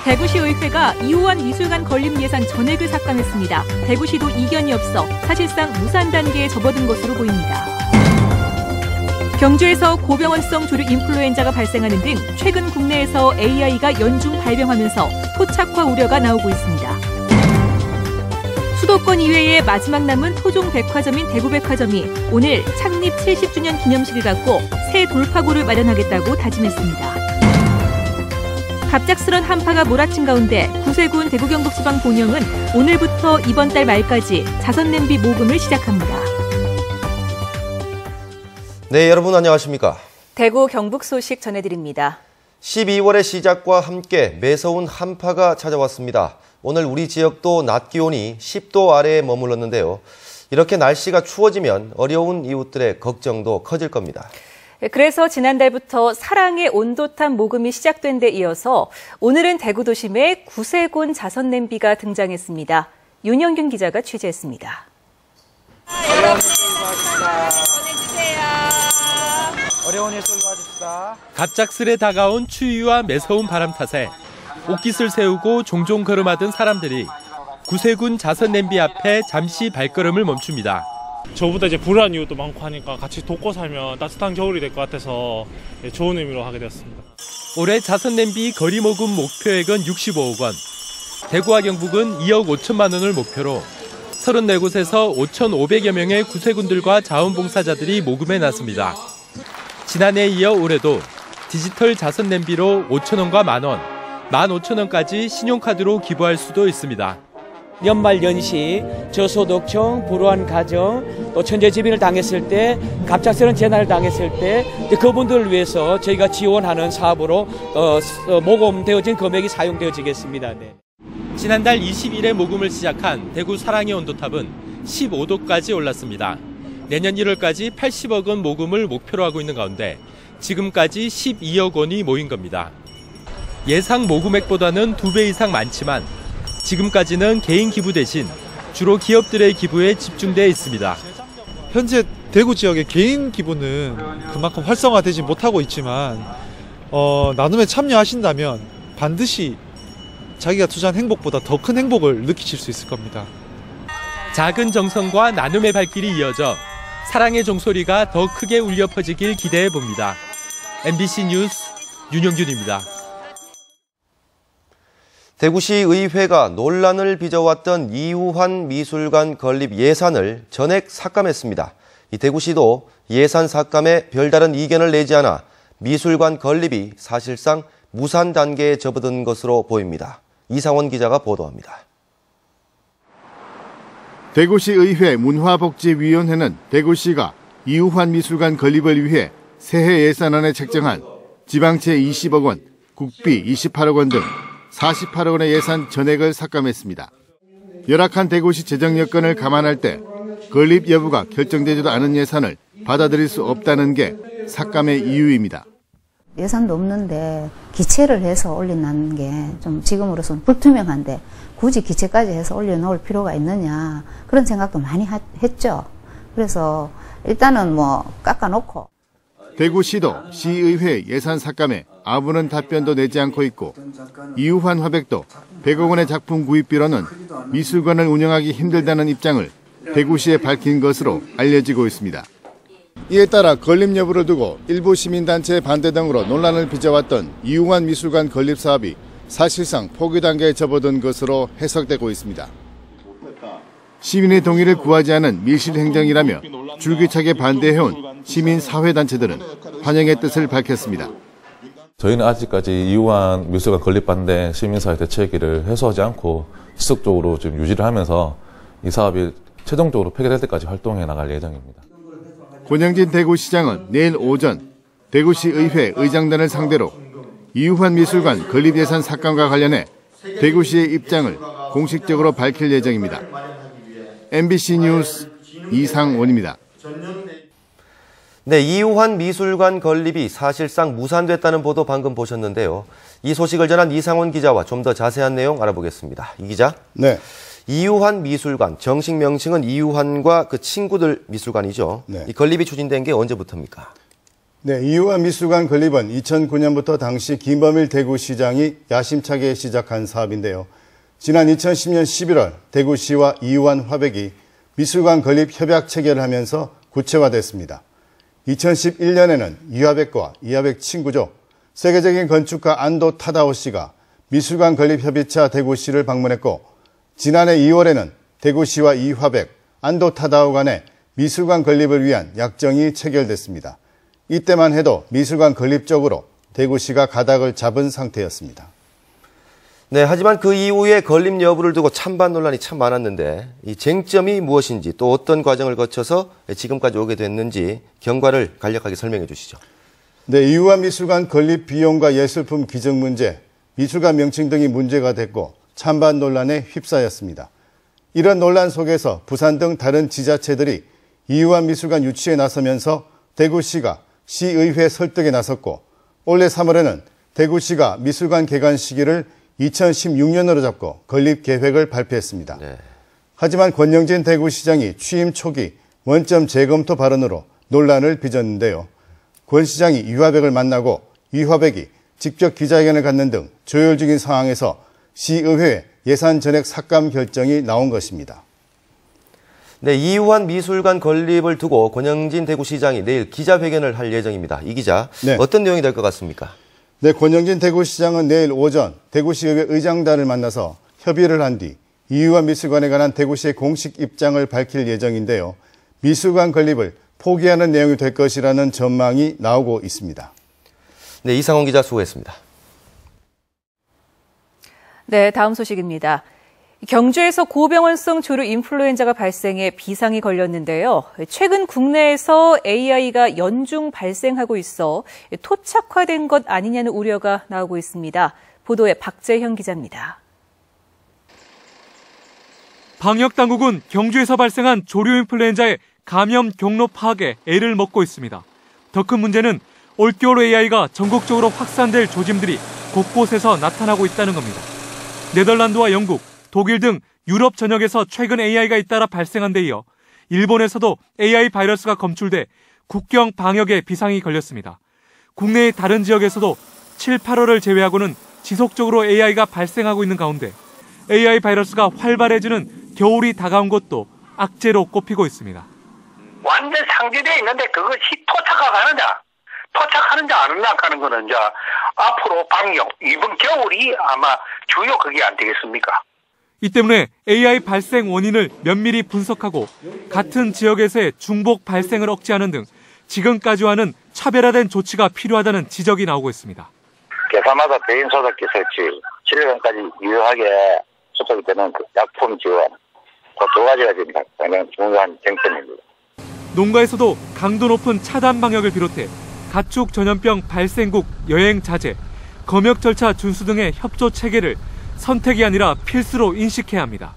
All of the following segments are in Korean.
대구시의회가 이우환 미술관 건립 예산 전액을 삭감했습니다. 대구시도 이견이 없어 사실상 무산 단계에 접어든 것으로 보입니다. 경주에서 고병원성 조류 인플루엔자가 발생하는 등 최근 국내에서 AI가 연중 발병하면서 토착화 우려가 나오고 있습니다. 수도권 이외의 마지막 남은 토종 백화점인 대구백화점이 오늘 창립 70주년 기념식을 갖고 새 돌파구를 마련하겠다고 다짐했습니다. 갑작스런 한파가 몰아친 가운데 구세군 대구경북지방본영은 오늘부터 이번 달 말까지 자선냄비 모금을 시작합니다. 네, 여러분 안녕하십니까? 대구 경북 소식 전해드립니다. 12월의 시작과 함께 매서운 한파가 찾아왔습니다. 오늘 우리 지역도 낮 기온이 10도 아래에 머물렀는데요. 이렇게 날씨가 추워지면 어려운 이웃들의 걱정도 커질 겁니다. 그래서 지난달부터 사랑의 온도탑 모금이 시작된 데 이어서 오늘은 대구 도심에 구세군 자선냄비가 등장했습니다. 윤영균 기자가 취재했습니다. 어려운 일들 도와줍시다. 갑작스레 다가온 추위와 매서운 바람 탓에 옷깃을 세우고 종종 걸음하던 사람들이 구세군 자선냄비 앞에 잠시 발걸음을 멈춥니다. 저보다 이제 불우한 이웃도 많고 하니까 같이 돕고 살면 따뜻한 겨울이 될 것 같아서 좋은 의미로 하게 되었습니다. 올해 자선냄비 거리 모금 목표액은 65억 원. 대구와 경북은 2억 5천만 원을 목표로 34곳에서 5,500여 명의 구세군들과 자원봉사자들이 모금에 나섭니다. 지난해에 이어 올해도 디지털 자선냄비로 5천 원과 만 원, 15,000원까지 신용카드로 기부할 수도 있습니다. 연말 연시, 저소득층, 불우한 가정, 또 천재지변을 당했을 때, 갑작스러운 재난을 당했을 때 그분들을 위해서 저희가 지원하는 사업으로 모금되어진 금액이 사용되어지겠습니다. 네. 지난달 20일에 모금을 시작한 대구 사랑의 온도탑은 15도까지 올랐습니다. 내년 1월까지 80억 원 모금을 목표로 하고 있는 가운데 지금까지 12억 원이 모인 겁니다. 예상 모금액보다는 2배 이상 많지만 지금까지는 개인 기부 대신 주로 기업들의 기부에 집중되어 있습니다. 현재 대구 지역의 개인 기부는 그만큼 활성화되지 못하고 있지만 나눔에 참여하신다면 반드시 자기가 투자한 행복보다 더 큰 행복을 느끼실 수 있을 겁니다. 작은 정성과 나눔의 발길이 이어져 사랑의 종소리가 더 크게 울려 퍼지길 기대해 봅니다. MBC 뉴스 윤영균입니다. 대구시의회가 논란을 빚어왔던 이우환 미술관 건립 예산을 전액 삭감했습니다. 이 대구시도 예산 삭감에 별다른 이견을 내지 않아 미술관 건립이 사실상 무산 단계에 접어든 것으로 보입니다. 이상원 기자가 보도합니다. 대구시의회 문화복지위원회는 대구시가 이우환 미술관 건립을 위해 새해 예산안에 책정한 지방채 20억 원, 국비 28억 원 등 48억 원의 예산 전액을 삭감했습니다. 열악한 대구시 재정 여건을 감안할 때 건립 여부가 결정되지도 않은 예산을 받아들일 수 없다는 게 삭감의 이유입니다. 예산도 없는데 기체를 해서 올려놓는 게 좀 지금으로서는 불투명한데 굳이 기체까지 해서 올려놓을 필요가 있느냐 그런 생각도 많이 했죠. 그래서 일단은 깎아놓고. 대구시도 시의회 예산 삭감에 아무런 답변도 내지 않고 있고 이우환 화백도 100억 원의 작품 구입비로는 미술관을 운영하기 힘들다는 입장을 대구시에 밝힌 것으로 알려지고 있습니다. 이에 따라 건립 여부를 두고 일부 시민단체의 반대 등으로 논란을 빚어왔던 이우환 미술관 건립 사업이 사실상 포기 단계에 접어든 것으로 해석되고 있습니다. 시민의 동의를 구하지 않은 밀실행정이라며 줄기차게 반대해온 시민사회단체들은 환영의 뜻을 밝혔습니다. 저희는 아직까지 이우환 미술관 건립 반대 시민사회 대책위를 해소하지 않고 지속적으로 지금 유지를 하면서 이 사업이 최종적으로 폐기될 때까지 활동해 나갈 예정입니다. 권영진 대구시장은 내일 오전 대구시의회 의장단을 상대로 이우환 미술관 건립 예산 삭감과 관련해 대구시의 입장을 공식적으로 밝힐 예정입니다. MBC 뉴스 이상원입니다. 네, 이우환 미술관 건립이 사실상 무산됐다는 보도 방금 보셨는데요. 이 소식을 전한 이상원 기자와 좀 더 자세한 내용 알아보겠습니다. 이 기자. 네. 이우환 미술관, 정식 명칭은 이우환과 그 친구들 미술관이죠. 네. 이 건립이 추진된 게 언제부터입니까? 네, 이우환 미술관 건립은 2009년부터 당시 김범일 대구시장이 야심차게 시작한 사업인데요. 지난 2010년 11월 대구시와 이우환 화백이 미술관 건립 협약 체결을 하면서 구체화됐습니다. 2011년에는 이화백과 이화백 친구죠. 세계적인 건축가 안도 타다오 씨가 미술관 건립 협의차 대구시를 방문했고, 지난해 2월에는 대구시와 이화백, 안도 타다오 간의 미술관 건립을 위한 약정이 체결됐습니다. 이때만 해도 미술관 건립 쪽으로 대구시가 가닥을 잡은 상태였습니다. 네, 하지만 그 이후에 건립 여부를 두고 찬반 논란이 참 많았는데 이 쟁점이 무엇인지 또 어떤 과정을 거쳐서 지금까지 오게 됐는지 경과를 간략하게 설명해 주시죠. 네, 이우환 미술관 건립 비용과 예술품 기증 문제, 미술관 명칭 등이 문제가 됐고 찬반 논란에 휩싸였습니다. 이런 논란 속에서 부산 등 다른 지자체들이 이우환 미술관 유치에 나서면서 대구시가 시의회 설득에 나섰고, 올해 3월에는 대구시가 미술관 개관 시기를 2016년으로 잡고 건립 계획을 발표했습니다. 네. 하지만 권영진 대구시장이 취임 초기 원점 재검토 발언으로 논란을 빚었는데요. 권 시장이 이화백을 만나고 이화백이 직접 기자회견을 갖는 등 조율 중인 상황에서 시의회 예산 전액 삭감 결정이 나온 것입니다. 네, 이우환 미술관 건립을 두고 권영진 대구시장이 내일 기자회견을 할 예정입니다. 이 기자, 네. 어떤 내용이 될 것 같습니까? 네, 권영진 대구시장은 내일 오전 대구시의회 의장단을 만나서 협의를 한 뒤 이우환 미술관에 관한 대구시의 공식 입장을 밝힐 예정인데요. 미술관 건립을 포기하는 내용이 될 것이라는 전망이 나오고 있습니다. 네, 이상원 기자 수고했습니다. 네, 다음 소식입니다. 경주에서 고병원성 조류 인플루엔자가 발생해 비상이 걸렸는데요. 최근 국내에서 AI가 연중 발생하고 있어 토착화된 것 아니냐는 우려가 나오고 있습니다. 보도에 박재형 기자입니다. 방역당국은 경주에서 발생한 조류 인플루엔자의 감염 경로 파악에 애를 먹고 있습니다. 더 큰 문제는 올겨울 AI가 전국적으로 확산될 조짐들이 곳곳에서 나타나고 있다는 겁니다. 네덜란드와 영국, 독일 등 유럽 전역에서 최근 AI가 잇따라 발생한 데 이어 일본에서도 AI 바이러스가 검출돼 국경 방역에 비상이 걸렸습니다. 국내의 다른 지역에서도 7, 8월을 제외하고는 지속적으로 AI가 발생하고 있는 가운데 AI 바이러스가 활발해지는 겨울이 다가온 것도 악재로 꼽히고 있습니다. 완전 상기되어 있는데 그것이 토착하는지 안 나가는 거는 이제 앞으로 방역, 이번 겨울이 아마 주요 그게 안 되겠습니까? 이 때문에 AI 발생 원인을 면밀히 분석하고 같은 지역에서의 중복 발생을 억제하는 등 지금까지와는 차별화된 조치가 필요하다는 지적이 나오고 있습니다. 계사마다 대인 소독기 설치, 7일간까지 유효하게 소독되는 약품 지원, 그 두 가지가 지금 가장 중요한 쟁점입니다. 농가에서도 강도 높은 차단 방역을 비롯해 가축 전염병 발생국 여행 자제, 검역 절차 준수 등의 협조 체계를 선택이 아니라 필수로 인식해야 합니다.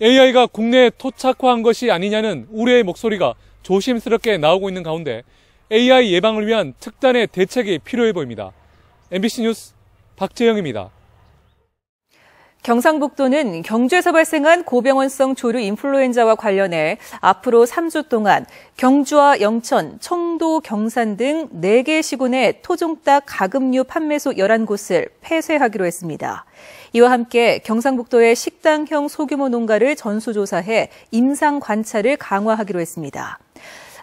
AI가 국내에 토착화한 것이 아니냐는 우려의 목소리가 조심스럽게 나오고 있는 가운데 AI 예방을 위한 특단의 대책이 필요해 보입니다. MBC 뉴스 박재영입니다. 경상북도는 경주에서 발생한 고병원성 조류 인플루엔자와 관련해 앞으로 3주 동안 경주와 영천, 청도, 경산 등 4개 시군의 토종닭 가금류 판매소 11곳을 폐쇄하기로 했습니다. 이와 함께 경상북도의 식당형 소규모 농가를 전수조사해 임상 관찰을 강화하기로 했습니다.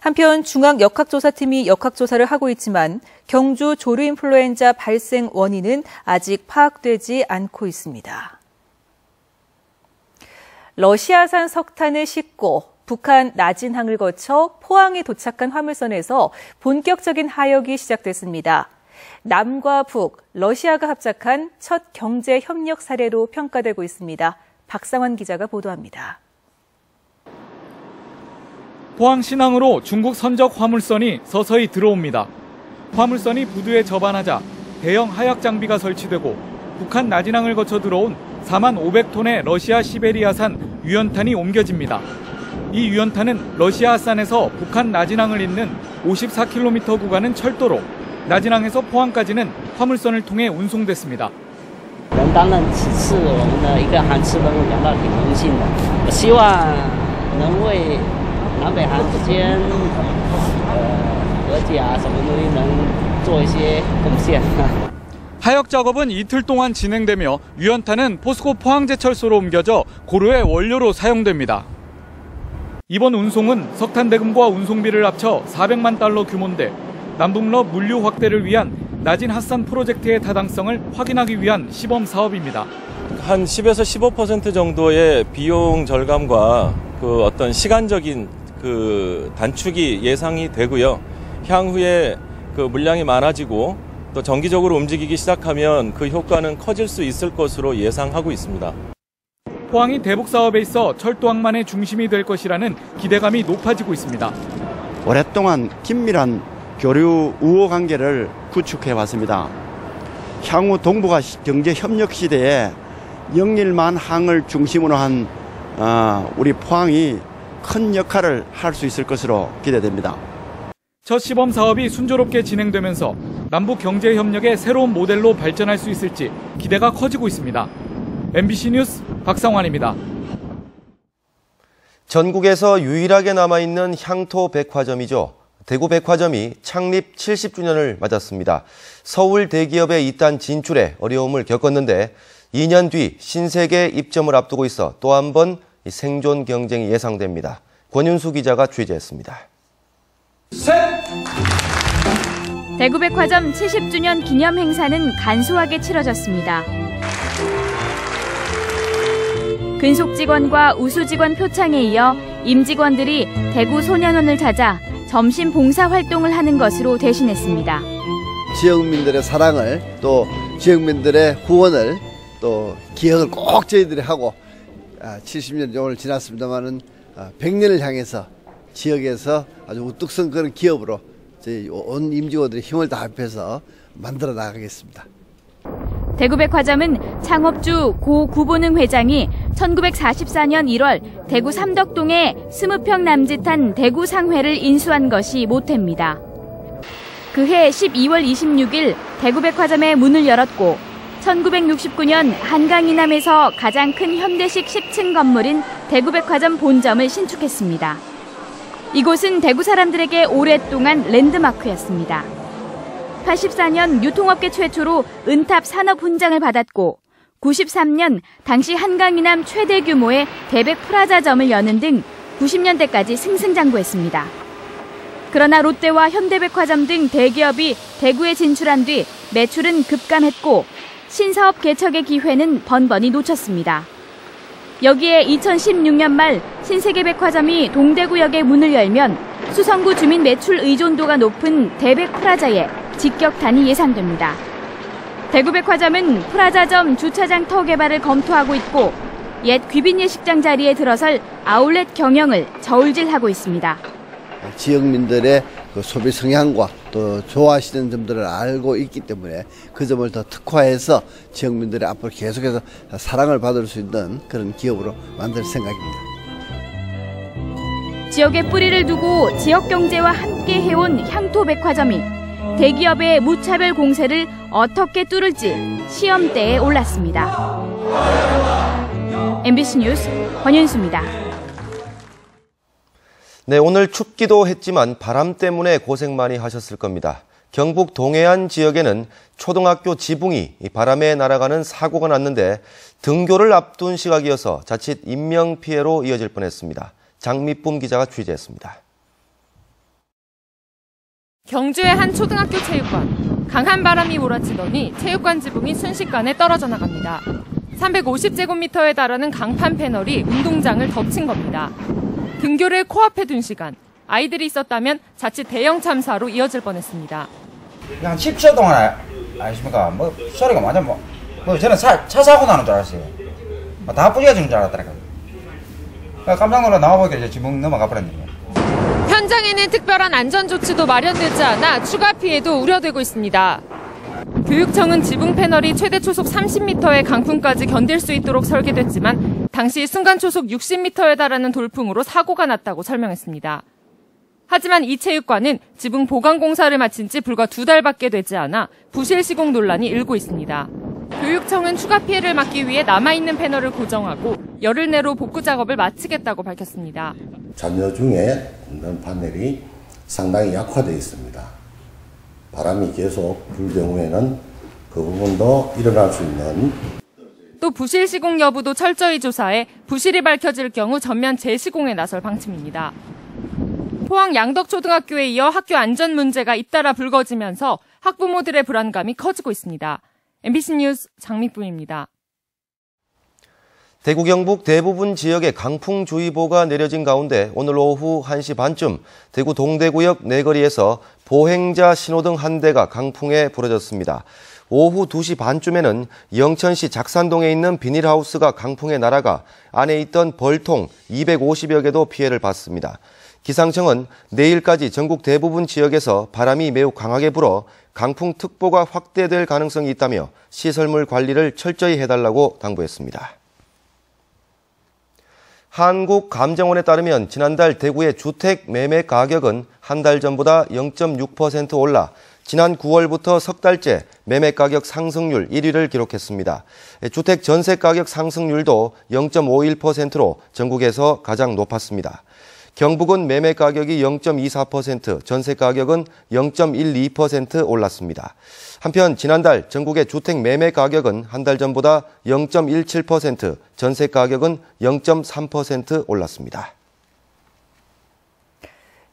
한편 중앙역학조사팀이 역학조사를 하고 있지만 경주 조류 인플루엔자 발생 원인은 아직 파악되지 않고 있습니다. 러시아산 석탄을 싣고 북한 나진항을 거쳐 포항에 도착한 화물선에서 본격적인 하역이 시작됐습니다. 남과 북, 러시아가 합작한 첫 경제 협력 사례로 평가되고 있습니다. 박상환 기자가 보도합니다. 포항 신항으로 중국 선적 화물선이 서서히 들어옵니다. 화물선이 부두에 접안하자 대형 하약 장비가 설치되고 북한 나진항을 거쳐 들어온 4만 500톤의 러시아 시베리아산 유연탄이 옮겨집니다. 이 유연탄은 러시아산에서 북한 나진항을 잇는 54km 구간은 철도로, 나진항에서 포항까지는 화물선을 통해 운송됐습니다. 当然只是我们的一个航次任务感到挺荣幸的，希望能为南北韩之间和 하역 작업은 이틀 동안 진행되며 유연탄은 포스코 포항제철소로 옮겨져 고로의 원료로 사용됩니다. 이번 운송은 석탄 대금과 운송비를 합쳐 400만 달러 규모인데 남북러 물류 확대를 위한 낮은 핫산 프로젝트의 타당성을 확인하기 위한 시범 사업입니다. 한 10에서 15% 정도의 비용 절감과 그 어떤 시간적인 그 단축이 예상이 되고요. 향후에 그 물량이 많아지고 또 정기적으로 움직이기 시작하면 그 효과는 커질 수 있을 것으로 예상하고 있습니다. 포항이 대북 사업에 있어 철도항만의 중심이 될 것이라는 기대감이 높아지고 있습니다. 오랫동안 긴밀한 교류 우호 관계를 구축해 왔습니다. 향후 동북아 경제 협력 시대에 영일만 항을 중심으로 한 우리 포항이 큰 역할을 할 수 있을 것으로 기대됩니다. 첫 시범 사업이 순조롭게 진행되면서 남북 경제 협력의 새로운 모델로 발전할 수 있을지 기대가 커지고 있습니다. MBC 뉴스 박상환입니다. 전국에서 유일하게 남아있는 향토 백화점이죠. 대구 백화점이 창립 70주년을 맞았습니다. 서울 대기업의 이딴 진출에 어려움을 겪었는데 2년 뒤 신세계 입점을 앞두고 있어 또 한 번 생존 경쟁이 예상됩니다. 권윤수 기자가 취재했습니다. 대구 백화점 70주년 기념 행사는 간소하게 치러졌습니다. 근속 직원과 우수 직원 표창에 이어 임직원들이 대구 소년원을 찾아 점심 봉사 활동을 하는 것으로 대신했습니다. 지역민들의 사랑을 또 지역민들의 후원을 또 기억을 꼭 저희들이 하고 70년이 오늘 지났습니다만은 100년을 향해서 지역에서 아주 우뚝 선 그런 기업으로 저희 온 임직원들이 힘을 다 합해서 만들어 나가겠습니다. 대구백화점은 창업주 고 구보능 회장이 1944년 1월 대구 삼덕동에 20평 남짓한 대구 상회를 인수한 것이 모태입니다. 그해 12월 26일 대구백화점의 문을 열었고 1969년 한강 이남에서 가장 큰 현대식 10층 건물인 대구백화점 본점을 신축했습니다. 이곳은 대구 사람들에게 오랫동안 랜드마크였습니다. 84년 유통업계 최초로 은탑 산업훈장을 받았고 93년 당시 한강 이남 최대 규모의 대백 프라자점을 여는 등 90년대까지 승승장구했습니다. 그러나 롯데와 현대백화점 등 대기업이 대구에 진출한 뒤 매출은 급감했고 신사업 개척의 기회는 번번이 놓쳤습니다. 여기에 2016년 말 신세계백화점이 동대구역에 문을 열면 수성구 주민 매출 의존도가 높은 대백 프라자에 직격탄이 예상됩니다. 대구백화점은 프라자점 주차장 터 개발을 검토하고 있고 옛 귀빈 예식장 자리에 들어설 아울렛 경영을 저울질하고 있습니다. 지역민들의 그 소비 성향과 또 좋아하시는 점들을 알고 있기 때문에 그 점을 더 특화해서 지역민들이 앞으로 계속해서 사랑을 받을 수 있는 그런 기업으로 만들 생각입니다. 지역에 뿌리를 두고 지역 경제와 함께 해온 향토백화점이 대기업의 무차별 공세를 어떻게 뚫을지 시험대에 올랐습니다. MBC 뉴스 권윤수입니다. 네, 오늘 춥기도 했지만 바람 때문에 고생 많이 하셨을 겁니다. 경북 동해안 지역에는 초등학교 지붕이 바람에 날아가는 사고가 났는데 등교를 앞둔 시각이어서 자칫 인명피해로 이어질 뻔했습니다. 장미쁨 기자가 취재했습니다. 경주의 한 초등학교 체육관. 강한 바람이 몰아치더니 체육관 지붕이 순식간에 떨어져 나갑니다. 350제곱미터에 달하는 강판 패널이 운동장을 덮친 겁니다. 등교를 코앞에 둔 시간, 아이들이 있었다면 자칫 대형 참사로 이어질 뻔했습니다. 그냥 10초 동안 아십니까? 소리가 완전 저는 차 사고 나는 줄 알았어요. 다 부셔지는 줄 알았더라고요. 깜짝 놀라 나와보니까 이제 지붕 넘어가 버렸네요. 현장에는 특별한 안전조치도 마련되지 않아 추가 피해도 우려되고 있습니다. 교육청은 지붕 패널이 최대 초속 30m의 강풍까지 견딜 수 있도록 설계됐지만 당시 순간 초속 60m에 달하는 돌풍으로 사고가 났다고 설명했습니다. 하지만 이 체육관은 지붕 보강 공사를 마친 지 불과 2달밖에 되지 않아 부실 시공 논란이 일고 있습니다. 교육청은 추가 피해를 막기 위해 남아있는 패널을 고정하고 열흘 내로 복구 작업을 마치겠다고 밝혔습니다. 잔여 중에 있는 판넬이 상당히 약화되어 있습니다. 바람이 계속 불 경우에는 그 부분도 일어날 수 있는. 또 부실 시공 여부도 철저히 조사해 부실이 밝혀질 경우 전면 재시공에 나설 방침입니다. 포항 양덕초등학교에 이어 학교 안전 문제가 잇따라 불거지면서 학부모들의 불안감이 커지고 있습니다. MBC 뉴스 장미쁨입니다. 대구 경북 대부분 지역에 강풍주의보가 내려진 가운데 오늘 오후 1시 반쯤 대구 동대구역 내거리에서 보행자 신호등 한 대가 강풍에 부러졌습니다. 오후 2시 반쯤에는 영천시 작산동에 있는 비닐하우스가 강풍에 날아가 안에 있던 벌통 250여 개도 피해를 봤습니다. 기상청은 내일까지 전국 대부분 지역에서 바람이 매우 강하게 불어 강풍특보가 확대될 가능성이 있다며 시설물 관리를 철저히 해달라고 당부했습니다. 한국감정원에 따르면 지난달 대구의 주택 매매 가격은 한 달 전보다 0.6% 올라 지난 9월부터 석 달째 매매 가격 상승률 1위를 기록했습니다. 주택 전세 가격 상승률도 0.51%로 전국에서 가장 높았습니다. 경북은 매매 가격이 0.24%, 전세 가격은 0.12% 올랐습니다. 한편 지난달 전국의 주택 매매 가격은 한 달 전보다 0.17%, 전세 가격은 0.3% 올랐습니다.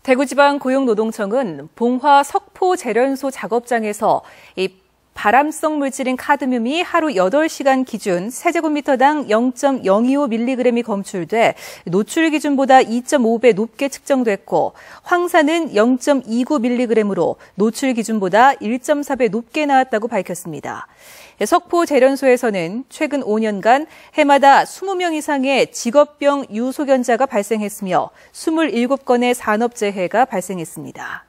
대구지방고용노동청은 봉화 석포제련소 작업장에서 발암성 물질인 카드뮴이 하루 8시간 기준 세제곱미터당 0.025mg이 검출돼 노출 기준보다 2.5배 높게 측정됐고 황산은 0.29mg으로 노출 기준보다 1.4배 높게 나왔다고 밝혔습니다. 석포제련소에서는 최근 5년간 해마다 20명 이상의 직업병 유소견자가 발생했으며 27건의 산업재해가 발생했습니다.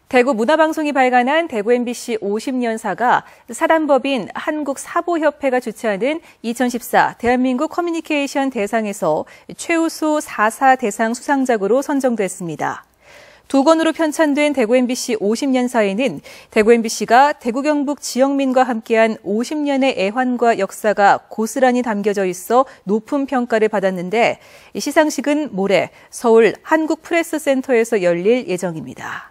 대구 문화방송이 발간한 대구 MBC 50년사가 사단법인 한국사보협회가 주최하는 2014 대한민국 커뮤니케이션 대상에서 최우수 4사 대상 수상작으로 선정됐습니다. 2권으로 편찬된 대구 MBC 50년사에는 대구 MBC가 대구 경북 지역민과 함께한 50년의 애환과 역사가 고스란히 담겨져 있어 높은 평가를 받았는데 시상식은 모레 서울 한국프레스센터에서 열릴 예정입니다.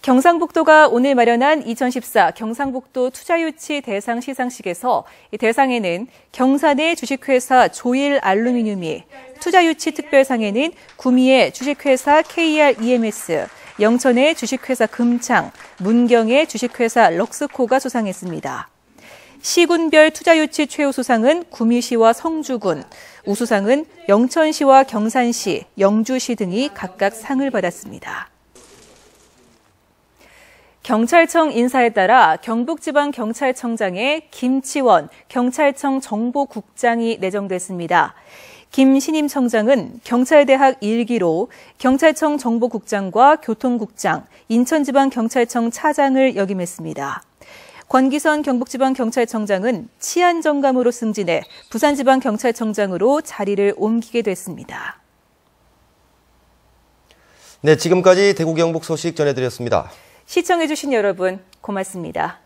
경상북도가 오늘 마련한 2014 경상북도 투자유치 대상 시상식에서 대상에는 경산의 주식회사 조일 알루미늄이, 투자유치 특별상에는 구미의 주식회사 KR-EMS, 영천의 주식회사 금창, 문경의 주식회사 럭스코가 수상했습니다. 시군별 투자유치 최우수상은 구미시와 성주군, 우수상은 영천시와 경산시, 영주시 등이 각각 상을 받았습니다. 경찰청 인사에 따라 경북지방경찰청장에 김치원 경찰청 정보국장이 내정됐습니다. 김신임 청장은 경찰대학 1기로 경찰청 정보국장과 교통국장, 인천지방경찰청 차장을 역임했습니다. 권기선 경북지방경찰청장은 치안정감으로 승진해 부산지방경찰청장으로 자리를 옮기게 됐습니다. 네, 지금까지 대구 경북 소식 전해드렸습니다. 시청해주신 여러분 고맙습니다.